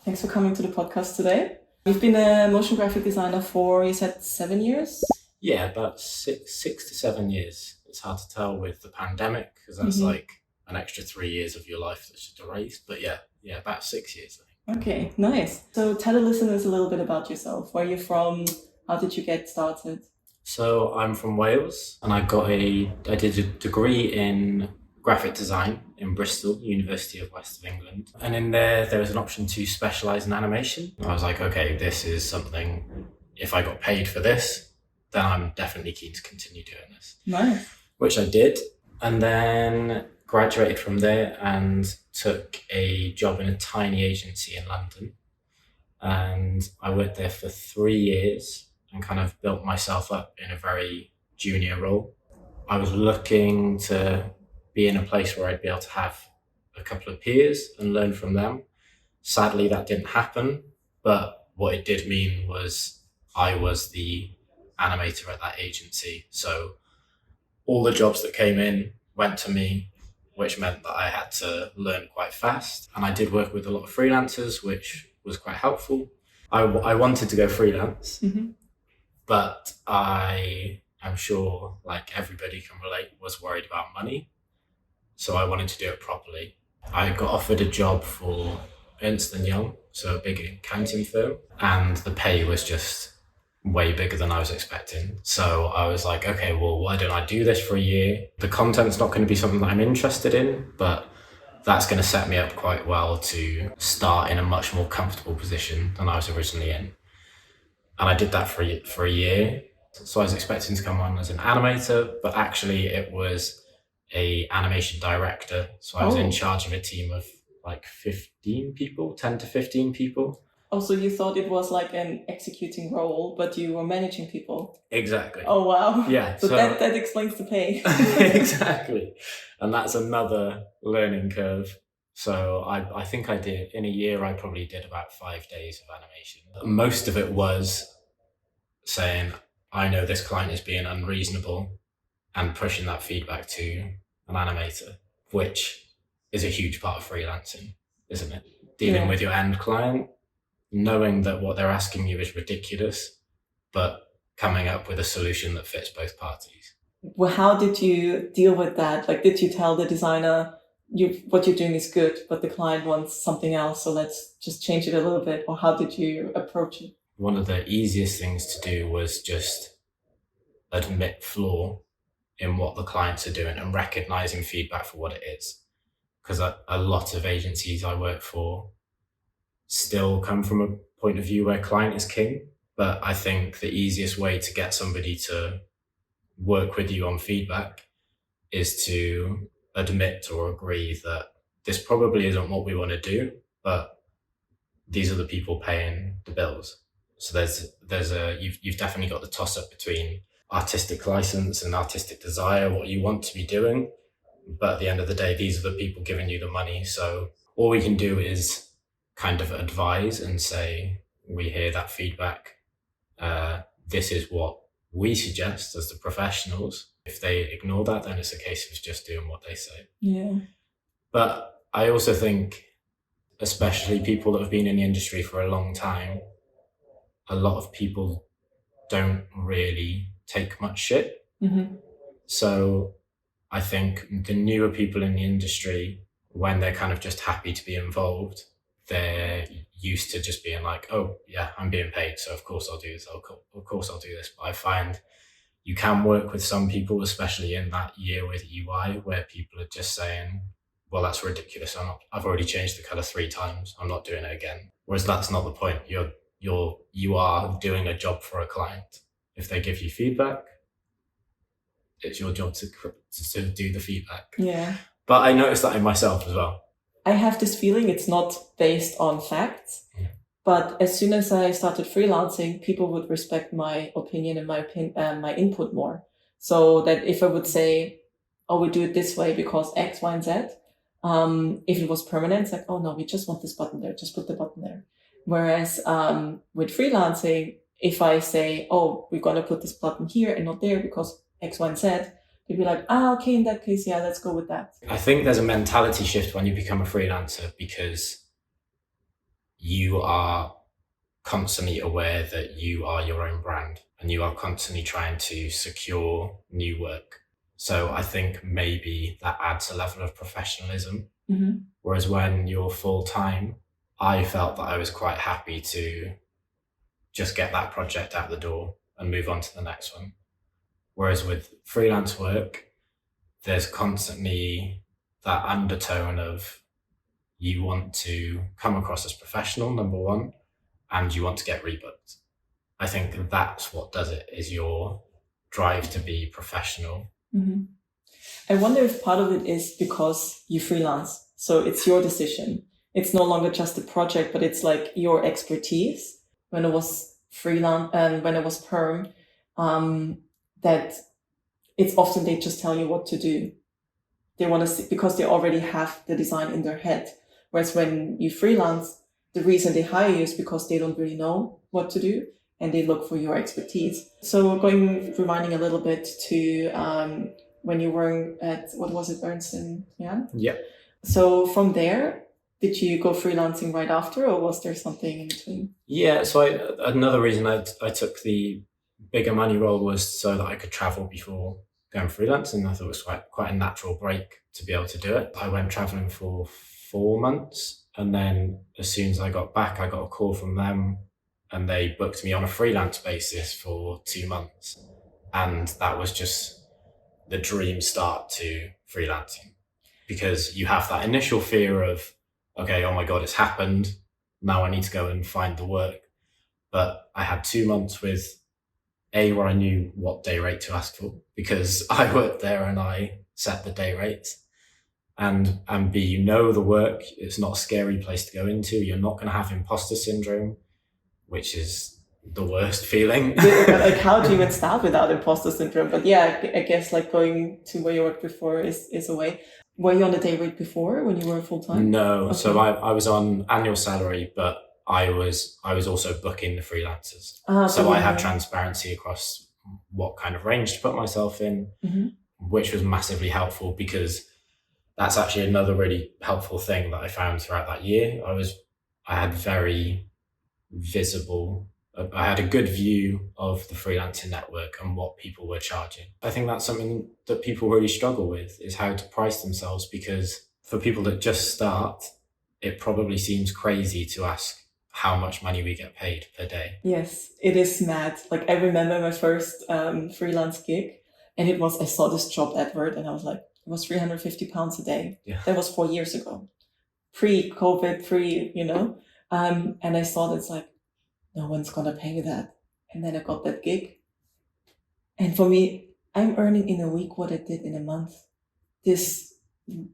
Thanks for coming to the podcast today. You've been a motion graphic designer for, you said, 7 years? Yeah, about six to 7 years. It's hard to tell with the pandemic because that's like an extra 3 years of your life that's just erased. But yeah, about 6 years, I think. Okay, nice. So tell the listeners a little bit about yourself. Where you're from? How did you get started? So I'm from Wales, and I did a degree in graphic design in Bristol, University of West of England. And in there was an option to specialise in animation. I was like, okay, this is something, if I got paid for this, then I'm definitely keen to continue doing this. Nice. Which I did, and then graduated from there and took a job in a tiny agency in London. And I worked there for 3 years and kind of built myself up in a very junior role. I was looking to be in a place where I'd be able to have a couple of peers and learn from them. Sadly, that didn't happen, but what it did mean was I was the animator at that agency. So all the jobs that came in went to me, which meant that I had to learn quite fast. And I did work with a lot of freelancers, which was quite helpful. I wanted to go freelance, but I am sure, like everybody can relate, was worried about money. So I wanted to do it properly. I got offered a job for Ernst & Young, so a big accounting firm, and the pay was just way bigger than I was expecting. So I was like, okay, well, why don't I do this for a year? The content's not going to be something that I'm interested in, but that's going to set me up quite well to start in a much more comfortable position than I was originally in. And I did that for a year. So I was expecting to come on as an animator, but actually it was a animation director. So I was in charge of a team of like 15 people, 10 to 15 people. Oh, so you thought it was like an executing role, but you were managing people? Exactly. Oh, wow. Yeah. So that explains the pay. Exactly. And that's another learning curve. So I think in a year, I probably did about 5 days of animation. Most of it was saying, I know this client is being unreasonable, and pushing that feedback to an animator, which is a huge part of freelancing, isn't it? Dealing with your end client, knowing that what they're asking you is ridiculous, but coming up with a solution that fits both parties. Well, how did you deal with that? Like, did you tell the designer, what you're doing is good, but the client wants something else, so let's just change it a little bit? Or how did you approach it? One of the easiest things to do was just admit flaw in what the clients are doing and recognizing feedback for what it is. Because a lot of agencies I work for still come from a point of view where client is king. But I think the easiest way to get somebody to work with you on feedback is to admit or agree that this probably isn't what we want to do, but these are the people paying the bills. So you've definitely got the toss up between artistic license and artistic desire, what you want to be doing. But at the end of the day, these are the people giving you the money. So all we can do is kind of advise and say, we hear that feedback. This is what we suggest as the professionals. If they ignore that, then it's a case of just doing what they say. Yeah. But I also think, especially people that have been in the industry for a long time, a lot of people don't really take much shit. So I think the newer people in the industry, when they're kind of just happy to be involved, they're used to just being like, oh yeah, I'm being paid, so of course I'll do this. Of course I'll do this. But I find you can work with some people, especially in that year with UI, where people are just saying, well, that's ridiculous. I've already changed the color 3 times. I'm not doing it again. Whereas that's not the point. You are doing a job for a client. If they give you feedback, it's your job to do the feedback. Yeah. But I noticed that in myself as well. I have this feeling it's not based on facts, but as soon as I started freelancing, people would respect my opinion and my input more. So that if I would say, oh, we do it this way because X, Y, and Z, if it was permanent, it's like, oh no, we just want this button there, just put the button there. Whereas with freelancing, if I say, oh, we're going to put this button here and not there because X, Y, and Z, they'd be like, okay, in that case, yeah, let's go with that. I think there's a mentality shift when you become a freelancer, because you are constantly aware that you are your own brand and you are constantly trying to secure new work. So I think maybe that adds a level of professionalism. Mm-hmm. Whereas when you're full time, I felt that I was quite happy to just get that project out the door and move on to the next one. Whereas with freelance work, there's constantly that undertone of you want to come across as professional, number one, and you want to get rebooked. I think that's what does it, is your drive to be professional. Mm-hmm. I wonder if part of it is because you freelance. So it's your decision. It's no longer just a project, but it's like your expertise. When it was freelance and when it was perm, that it's often they just tell you what to do. They want to see, because they already have the design in their head. Whereas when you freelance, the reason they hire you is because they don't really know what to do and they look for your expertise. So reminding a little bit to when you were at, what was it, Ernst & Young? Yeah. So from there, did you go freelancing right after, or was there something in between? Yeah, so another reason I took the bigger money role was so that I could travel before going freelance, and I thought it was quite a natural break to be able to do it. I went traveling for 4 months, and then as soon as I got back, I got a call from them, and they booked me on a freelance basis for 2 months. And that was just the dream start to freelancing, because you have that initial fear of, okay, oh my God, it's happened. Now I need to go and find the work. But I had 2 months with where I knew what day rate to ask for, because I worked there and I set the day rates. And B, you know the work. It's not a scary place to go into. You're not going to have imposter syndrome, which is the worst feeling. Like, how do you even start without imposter syndrome? But yeah, I guess like going to where you worked before is a way. Were you on the day rate before when you were full time? No, Okay. so I was on annual salary, but I was also booking the freelancers. So I had transparency across what kind of range to put myself in, Mm-hmm. which was massively helpful, because that's actually another really helpful thing that I found throughout that year. I had very visible, I had a good view of the freelancing network and what people were charging. I think that's something that people really struggle with, is how to price themselves, because for people that just start, it probably seems crazy to ask how much money we get paid per day. Yes, it is mad. Like, I remember my first freelance gig, and I saw this job advert and I was like, it was £350 a day. Yeah. That was 4 years ago. Pre-COVID, and I saw that it's like, no one's gonna pay that. And then I got that gig. And for me, I'm earning in a week what I did in a month.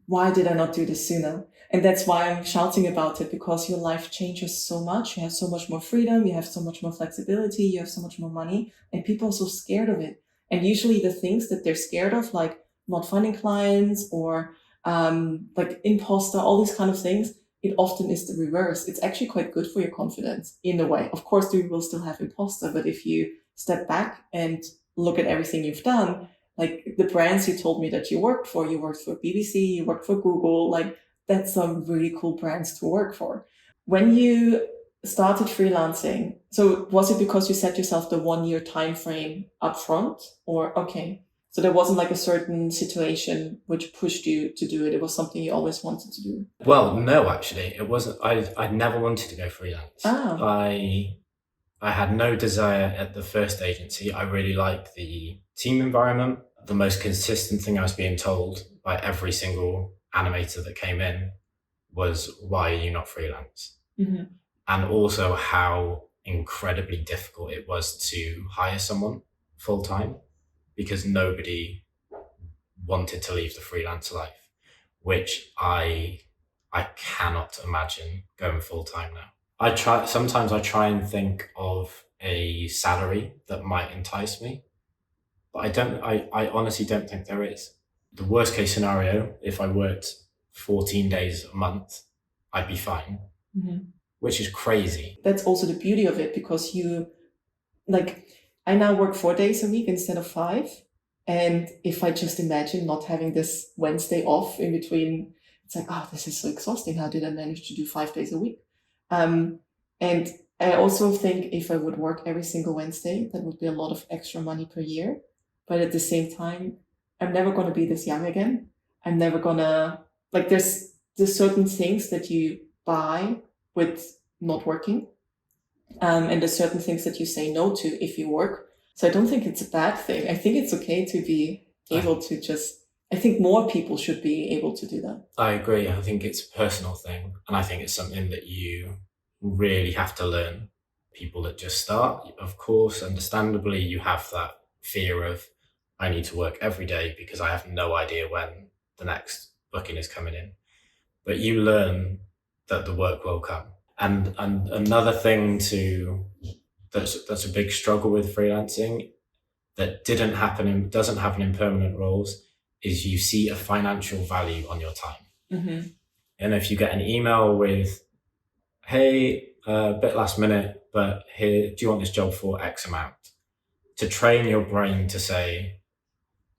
Why did I not do this sooner? And that's why I'm shouting about it, because your life changes so much. You have so much more freedom. You have so much more flexibility. You have so much more money, and people are so scared of it. And usually the things that they're scared of, like not finding clients or like imposter, all these kind of things, it often is the reverse. It's actually quite good for your confidence in a way. Of course, you will still have imposter, but if you step back and look at everything you've done, like the brands you told me that you worked for BBC, you worked for Google, like that's some really cool brands to work for. When you started freelancing, so was it because you set yourself the 1 year time frame up front, or okay? So there wasn't like a certain situation which pushed you to do it. It was something you always wanted to do. Well, no, actually, it wasn't. I never wanted to go freelance. Ah. I had no desire at the first agency. I really liked the team environment. The most consistent thing I was being told by every single animator that came in was, why are you not freelance? Mm-hmm. And also how incredibly difficult it was to hire someone full time, because nobody wanted to leave the freelance life, which I cannot imagine going full time now. Sometimes I try and think of a salary that might entice me, but I honestly don't think there is. The worst case scenario, if I worked 14 days a month, I'd be fine, mm-hmm. which is crazy. That's also the beauty of it, because I now work 4 days a week instead of 5. And if I just imagine not having this Wednesday off in between, it's like, oh, this is so exhausting. How did I manage to do 5 days a week? And I also think if I would work every single Wednesday, that would be a lot of extra money per year. But at the same time, I'm never going to be this young again. I'm never going to, like, there's certain things that you buy with not working. And there's certain things that you say no to if you work. So I don't think it's a bad thing. I think it's okay to be able to just, I think more people should be able to do that. I agree. I think it's a personal thing. And I think it's something that you really have to learn. People that just start, of course, understandably, you have that fear of, I need to work every day because I have no idea when the next booking is coming in. But you learn that the work will come. And another thing that's a big struggle with freelancing that doesn't happen in permanent roles is you see a financial value on your time. Mm-hmm. And if you get an email with, hey, a bit last minute, but here, do you want this job for X amount? To train your brain to say,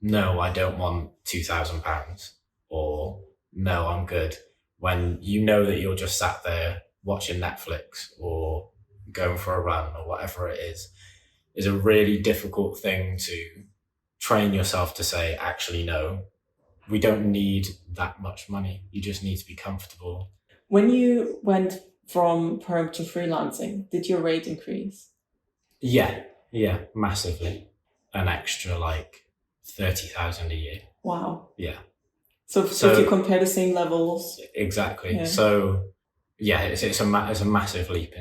no, I don't want £2,000, or no, I'm good. When you know that you're just sat there watching Netflix or going for a run or whatever it is a really difficult thing to train yourself to say, actually, no, we don't need that much money. You just need to be comfortable. When you went from perm to freelancing, did your rate increase? Yeah, massively. An extra like 30,000 a year. Wow. Yeah. So if you compare the same levels. Exactly. Yeah. So yeah, it's a massive leap.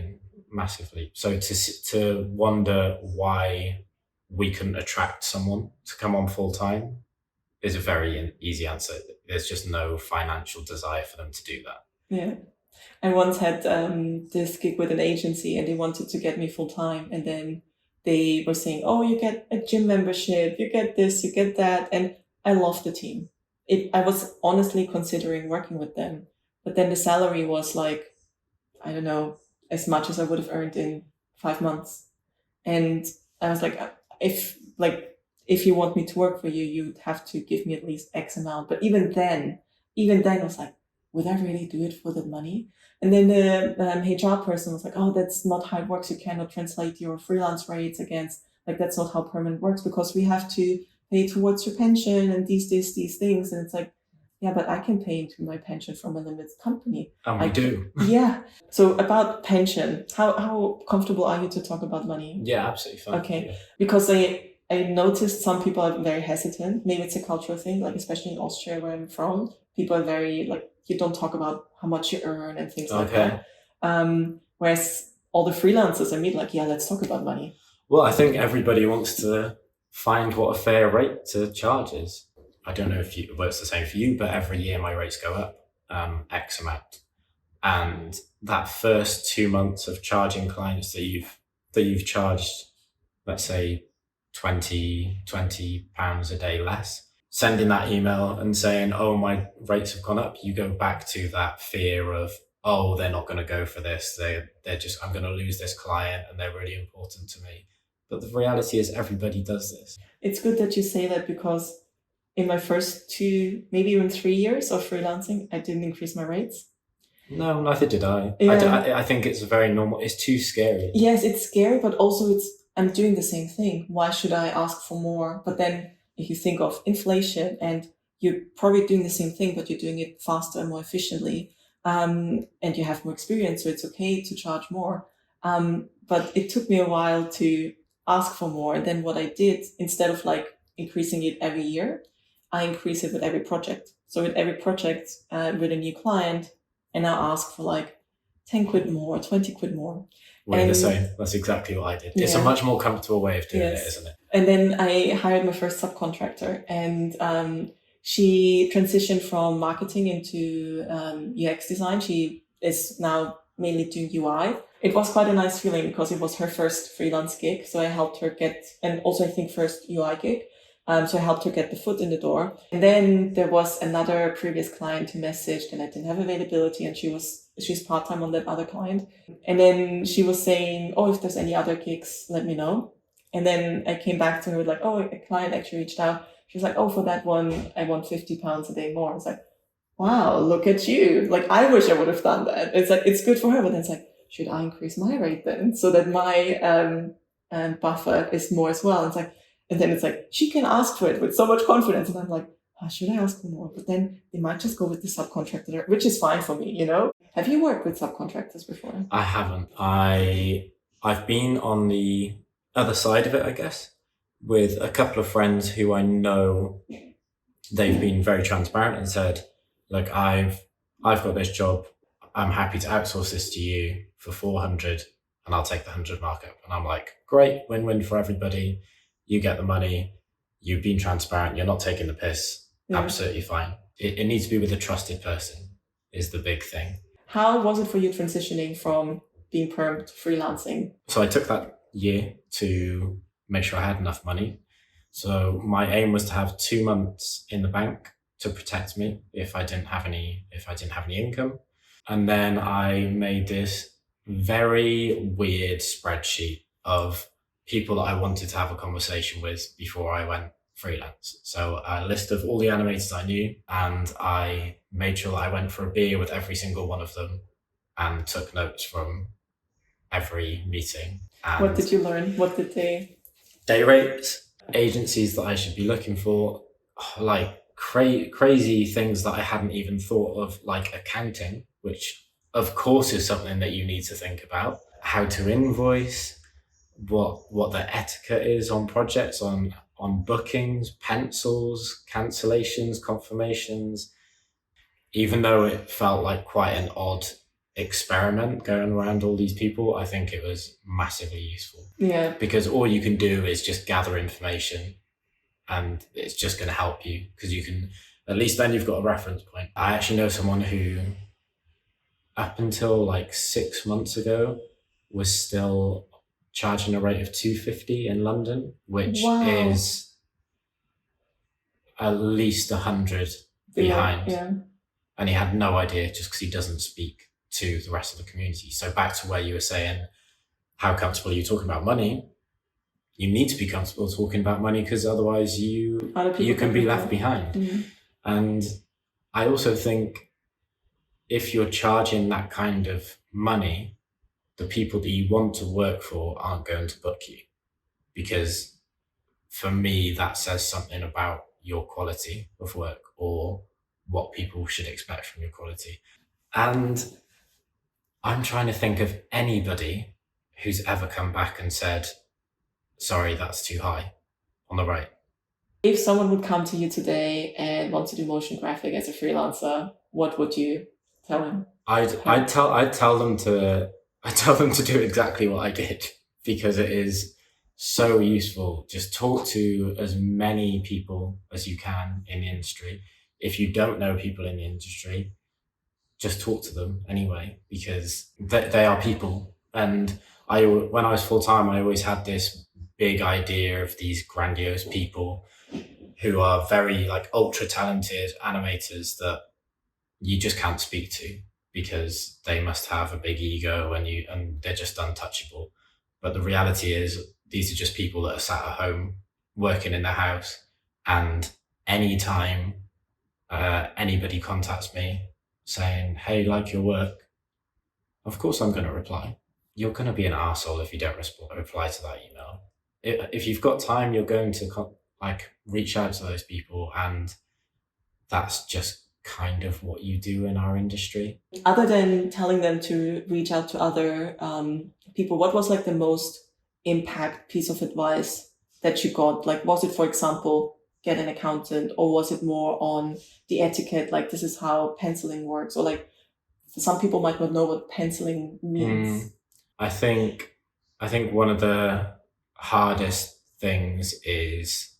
So to wonder why we couldn't attract someone to come on full time is a very easy answer. There's just no financial desire for them to do that. Yeah. I once had this gig with an agency and they wanted to get me full time, and then they were saying, oh, you get a gym membership, you get this, you get that. And I loved the team. I was honestly considering working with them, but then the salary was like, I don't know, as much as I would have earned in 5 months. And I was like, if you want me to work for you, you'd have to give me at least X amount. But even then I was like, would I really do it for the money? And then the HR person was like, oh, that's not how it works. You cannot translate your freelance rates against, like, that's not how permanent works, because we have to pay towards your pension and these things. And it's like, yeah, but I can pay into my pension from a limited company. And we do. Yeah. So about pension, how comfortable are you to talk about money? Yeah, absolutely fine. Okay. Yeah. Because I noticed some people are very hesitant. Maybe it's a cultural thing, like especially in Austria where I'm from, people are very like, you don't talk about how much you earn and things like that. Whereas all the freelancers I meet, like, yeah, let's talk about money. Well, I think everybody wants to find what a fair rate to charge is. I don't know if it's the same for you, but every year my rates go up X amount. And that first 2 months of charging clients that you've charged, let's say £20 a day less, sending that email and saying, oh, my rates have gone up, you go back to that fear of, oh, they're not going to go for this. They're just, I'm going to lose this client and they're really important to me. But the reality is everybody does this. It's good that you say that, because in my first 2, maybe even 3 years of freelancing, I didn't increase my rates. No, neither did I. Yeah. I think it's very normal. It's too scary. Yes, it's scary, but also I'm doing the same thing. Why should I ask for more? But then if you think of inflation, and you're probably doing the same thing, but you're doing it faster and more efficiently, and you have more experience, so it's okay to charge more. But it took me a while to ask for more. And then what I did, instead of like increasing it every year, I increase it with every project. So with every project, with a new client, I now ask for like 10 quid more, 20 quid more. We're the same. That's exactly what I did. Yeah. It's a much more comfortable way of doing it, isn't it? And then I hired my first subcontractor, and she transitioned from marketing into UX design. She is now mainly doing UI. It was quite a nice feeling because it was her first freelance gig. So I helped her get, and also I think first UI gig. So I helped her get the foot in the door. And then there was another previous client who messaged, and I didn't have availability, and she's part-time on that other client. And then she was saying, oh, if there's any other gigs, let me know. And then I came back to her with like, oh, a client actually reached out. She was like, oh, for that one, I want £50 a day more. It's like, wow, look at you. Like, I wish I would have done that. It's like, it's good for her, but then it's like, should I increase my rate then so that my buffer is more as well? It's like, and then it's like, she can ask for it with so much confidence. And I'm like, should I ask for more? But then they might just go with the subcontractor, which is fine for me, you know? Have you worked with subcontractors before? I haven't. I've been on the other side of it, I guess, with a couple of friends who I know. They've been very transparent and said, look, I've got this job. I'm happy to outsource this to you for 400 and I'll take the 100 markup. And I'm like, great, win-win for everybody. You get the money. You've been transparent. You're not taking the piss. Yeah. Absolutely fine. It needs to be with a trusted person is the big thing. How was it for you transitioning from being perm to freelancing? So I took that year to make sure I had enough money. So my aim was to have 2 months in the bank to protect me if I didn't have any income. And then I made this very weird spreadsheet of people that I wanted to have a conversation with before I went freelance. So a list of all the animators I knew, and I made sure that I went for a beer with every single one of them and took notes from every meeting. And what did you learn? What did they? Day rates, agencies that I should be looking for, like crazy things that I hadn't even thought of, like accounting, which of course is something that you need to think about. How to invoice, what the etiquette is on projects, on bookings, pencils, cancellations, confirmations. Even though it felt like quite an odd experiment going around all these people, I think it was massively useful. Yeah. Because all you can do is just gather information and it's just going to help you because you can, at least then you've got a reference point. I actually know someone who up until like 6 months ago was still charging a rate of $250 in London, which is at least 100 behind. Yeah. And he had no idea just because he doesn't speak to the rest of the community. So back to where you were saying, how comfortable are you talking about money? You need to be comfortable talking about money because otherwise you can be left behind. Mm-hmm. And I also think if you're charging that kind of money, the people that you want to work for aren't going to book you, because for me, that says something about your quality of work or what people should expect from your quality. And I'm trying to think of anybody who's ever come back and said, sorry, that's too high on the rate. If someone would come to you today and want to do motion graphic as a freelancer, what would you tell them? I'd tell them to do exactly what I did, because it is so useful. Just talk to as many people as you can in the industry. If you don't know people in the industry, just talk to them anyway, because they are people. And when I was full-time, I always had this big idea of these grandiose people who are very like ultra talented animators that you just can't speak to because they must have a big ego and they're just untouchable. But the reality is these are just people that are sat at home working in their house, and anytime anybody contacts me saying, hey, like your work, of course I'm going to reply. You're going to be an arsehole if you don't reply to that email. If you've got time, you're going to reach out to those people, and that's just kind of what you do in our industry. Other than telling them to reach out to other people, what was like the most impact piece of advice that you got? Like, was it, for example, get an accountant, or was it more on the etiquette, like this is how penciling works, or like some people might not know what penciling means? I think one of the hardest things is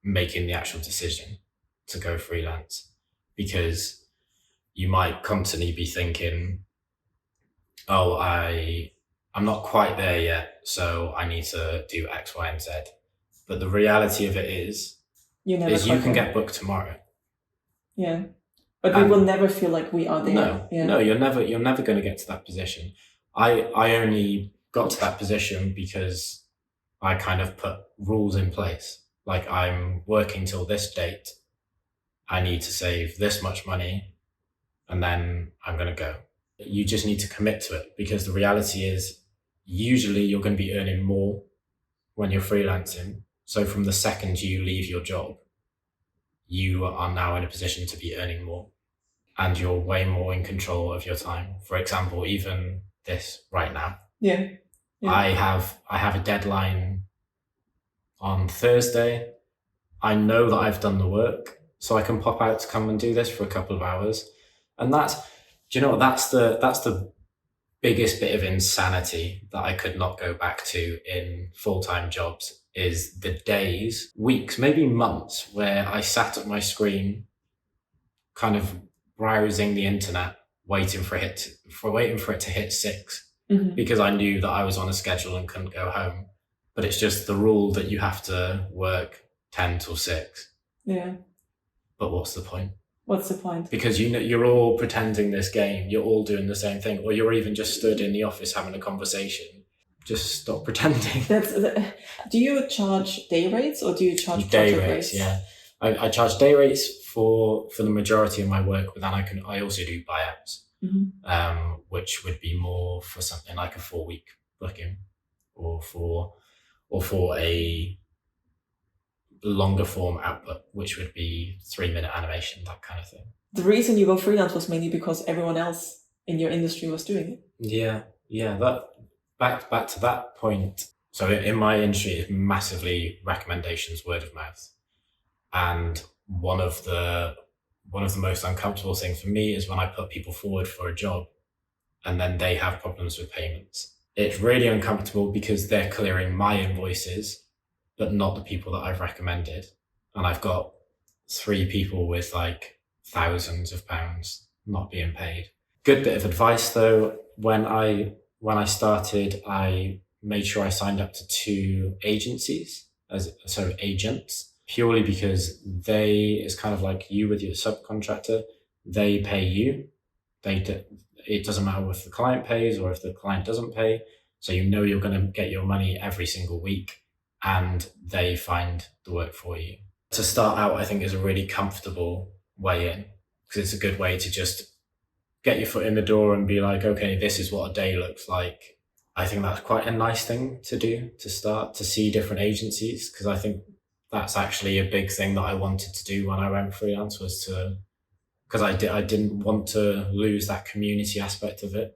making the actual decision to go freelance, because you might constantly be thinking, oh, I'm not quite there yet, so I need to do X, Y, and Z. But the reality of it is you can get booked tomorrow. Yeah. But we will never feel like we are there. No, you're never going to get to that position. I only got to that position because I kind of put rules in place. Like, I'm working till this date. I need to save this much money, and then I'm going to go. You just need to commit to it, because the reality is usually you're going to be earning more when you're freelancing. So from the second you leave your job, you are now in a position to be earning more, and you're way more in control of your time. For example, even this right now. Yeah. I have a deadline on Thursday. I know that I've done the work, so I can pop out to come and do this for a couple of hours. And that's, do you know what, that's the biggest bit of insanity that I could not go back to in full-time jobs, is the days, weeks, maybe months where I sat at my screen kind of browsing the internet, waiting for it to hit 6, because I knew that I was on a schedule and couldn't go home. But it's just the rule that you have to work 10 till 6. Yeah. But what's the point? What's the point? Because you're all pretending this game, you're all doing the same thing, or you're even just stood in the office having a conversation. Just stop pretending. Do you charge day rates, or do you charge day project rates? Yeah, I charge day rates for the majority of my work, but then I also do buyouts, which would be more for something like a 4-week booking, or for a longer form output, which would be 3-minute animation, that kind of thing. The reason you go freelance was mainly because everyone else in your industry was doing it. Yeah. That back to that point. So in my industry, it's massively recommendations, word of mouth, and one of the most uncomfortable things for me is when I put people forward for a job and then they have problems with payments. It's really uncomfortable because they're clearing my invoices, but not the people that I've recommended. And I've got 3 people with like thousands of pounds not being paid. Good bit of advice though. When I started, I made sure I signed up to 2 agencies agents, purely because it's kind of like you with your subcontractor. They pay you. It doesn't matter if the client pays or if the client doesn't pay. So you're going to get your money every single week, and they find the work for you. To start out, I think is a really comfortable way in, because it's a good way to just get your foot in the door and be like, okay, this is what a day looks like. I think that's quite a nice thing to do, to start to see different agencies, because I think that's actually a big thing that I wanted to do when I went freelance, because I didn't want to lose that community aspect of it.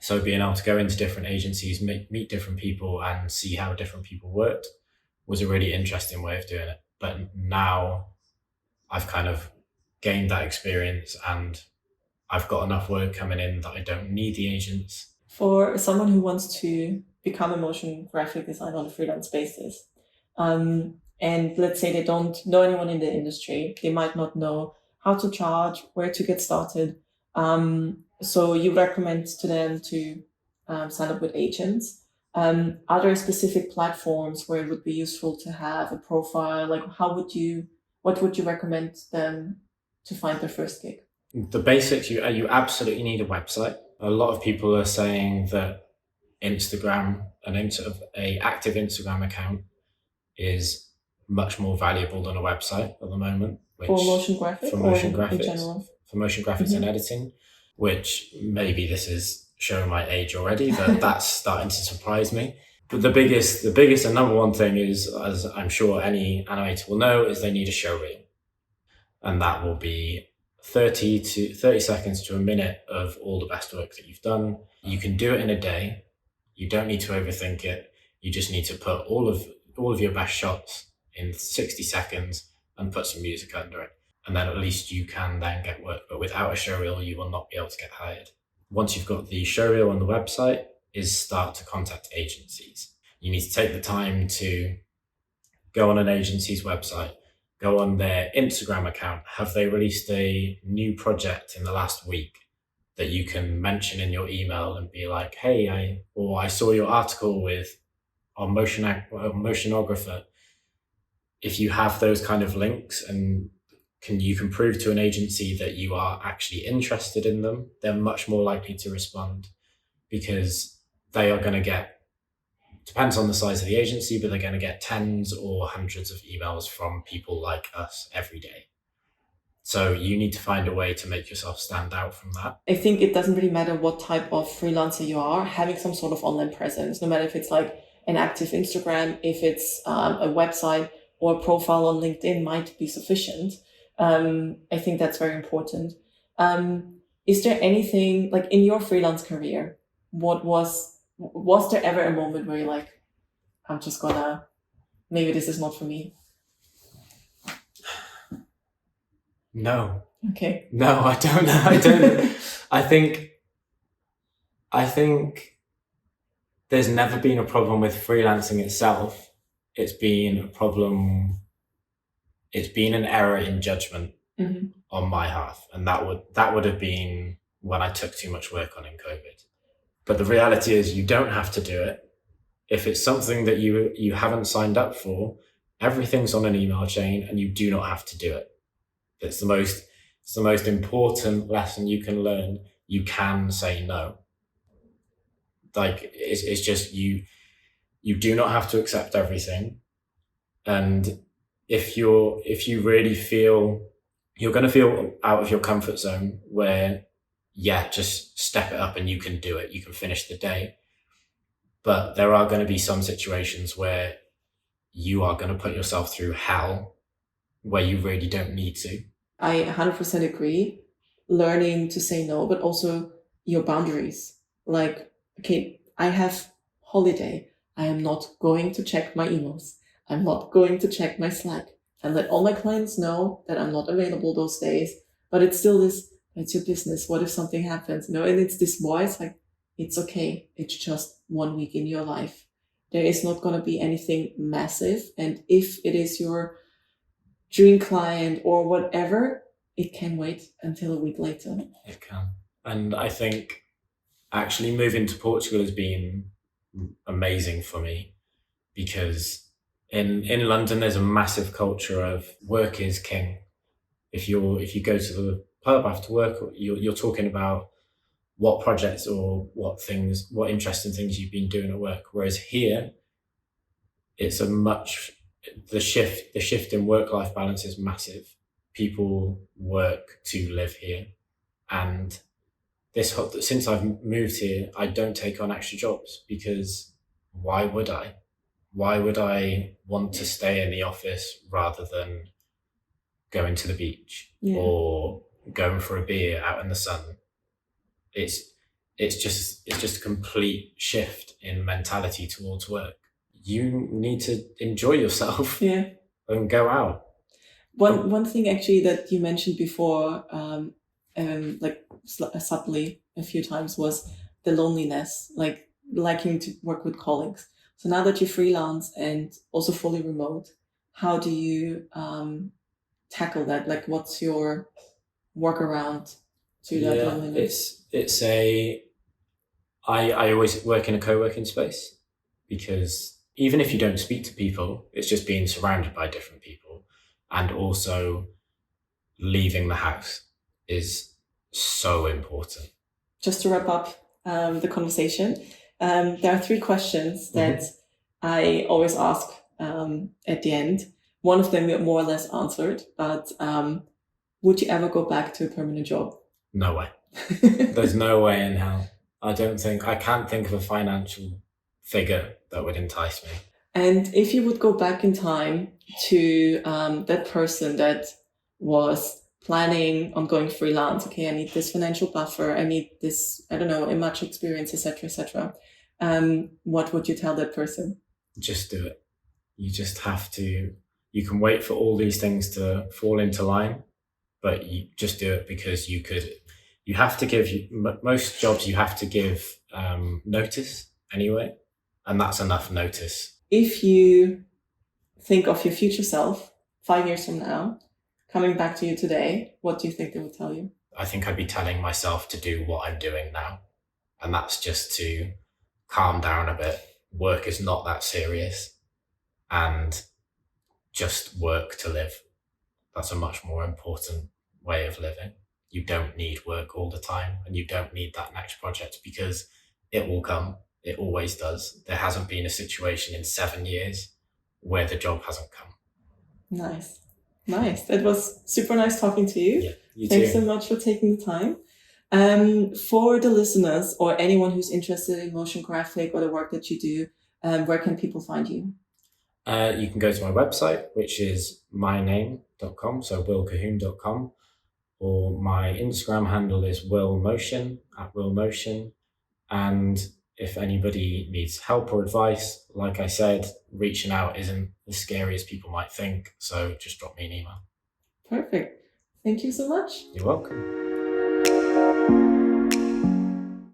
So being able to go into different agencies, meet different people and see how different people worked was a really interesting way of doing it. But now I've kind of gained that experience and I've got enough work coming in that I don't need the agents. For someone who wants to become a motion graphic designer on a freelance basis, and let's say they don't know anyone in the industry, they might not know how to charge, where to get started. So you recommend to them to sign up with agents. Are there specific platforms where it would be useful to have a profile? Like, what would you recommend them to find their first gig? The basics, you absolutely need a website. A lot of people are saying that Instagram, a active Instagram account is much more valuable than a website at the moment. For motion graphics? For motion graphics. In general? For motion graphics and editing, which maybe this is showing my age already, but that's starting to surprise me. But the biggest and number one thing is, as I'm sure any animator will know, is they need a showreel. And that will be 30 seconds to a minute of all the best work that you've done. You can do it in a day. You don't need to overthink it. You just need to put all of your best shots in 60 seconds and put some music under it. And then at least you can then get work. But without a showreel, you will not be able to get hired. Once you've got the showreel on the website, is start to contact agencies. You need to take the time to go on an agency's website, go on their Instagram account. Have they released a new project in the last week that you can mention in your email and be like, hey, I saw your article on motionographer. If you have those kind of links and you can prove to an agency that you are actually interested in them, they're much more likely to respond, because they are going to get, depends on the size of the agency, but they're going to get tens or hundreds of emails from people like us every day. So you need to find a way to make yourself stand out from that. I think it doesn't really matter what type of freelancer you are, having some sort of online presence, no matter if it's like an active Instagram, if it's a website or a profile on LinkedIn might be sufficient. I think that's very important. Is there anything like in your freelance career, was there ever a moment where you're like, I'm just gonna, maybe this is not for me? No. Okay. No, I don't. I think there's never been a problem with freelancing itself. It's been an error in judgment on my half. And that would have been when I took too much work on in COVID. But the reality is you don't have to do it. If it's something that you haven't signed up for, everything's on an email chain and you do not have to do it. It's the most important lesson you can learn. You can say no. Like it's just you do not have to accept everything. And if you really feel you're going to feel out of your comfort zone where, yeah, just step it up and you can do it. You can finish the day. But there are going to be some situations where you are going to put yourself through hell where you really don't need to. I 100% agree. Learning to say no, but also your boundaries. Like, okay, I have holiday. I am not going to check my emails. I'm not going to check my Slack. And let all my clients know that I'm not available those days. But it's still this, it's your business. What if something happens? And it's this voice like, it's okay. It's just 1 week in your life. There is not going to be anything massive. And if it is your dream client or whatever, it can wait until a week later. It can. And I think actually moving to Portugal has been amazing for me because in London, there's a massive culture of work is king. If you go to the pub after work, you're talking about what projects or what interesting things you've been doing at work. Whereas here, it's the shift in work-life balance is massive. People work to live here. And since I've moved here, I don't take on extra jobs because why would I? Why would I want to stay in the office rather than going to the beach or going for a beer out in the sun? It's just a complete shift in mentality towards work. You need to enjoy yourself and go out. One thing actually that you mentioned before, like subtly a few times, was the loneliness, like liking to work with colleagues. So now that you freelance and also fully remote, how do you tackle that? Like, what's your workaround to that loneliness? I always work in a co-working space because even if you don't speak to people, it's just being surrounded by different people. And also leaving the house is so important. Just to wrap up the conversation, there are 3 questions that I always ask at the end. One of them you more or less answered, but would you ever go back to a permanent job? No way. There's no way in hell. I can't think of a financial figure that would entice me. And if you would go back in time to that person that was planning on going freelance, okay, I need this financial buffer, I need this, I don't know, much experience, etc., what would you tell that person? Just do it. You just have to. You can wait for all these things to fall into line, but you just do it because you have to give, most jobs you have to give notice anyway, and that's enough notice. If you think of your future self 5 years from now, coming back to you today, what do you think they would tell you? I think I'd be telling myself to do what I'm doing now. And that's just to calm down a bit. Work is not that serious. And just work to live. That's a much more important way of living. You don't need work all the time, and you don't need that next project because it will come. It always does. There hasn't been a situation in 7 years where the job hasn't come. Nice. Nice. It was super nice talking to you. Yeah, you Thanks too. so much for taking the time. For the listeners or anyone who's interested in motion graphic or the work that you do, where can people find you? You can go to my website, which is myname.com, so wilcolquhoun.com, or my Instagram handle is wilmotion, @wilmotion. And if anybody needs help or advice, like I said, reaching out isn't as scary as people might think. So just drop me an email. Perfect. Thank you so much. You're welcome.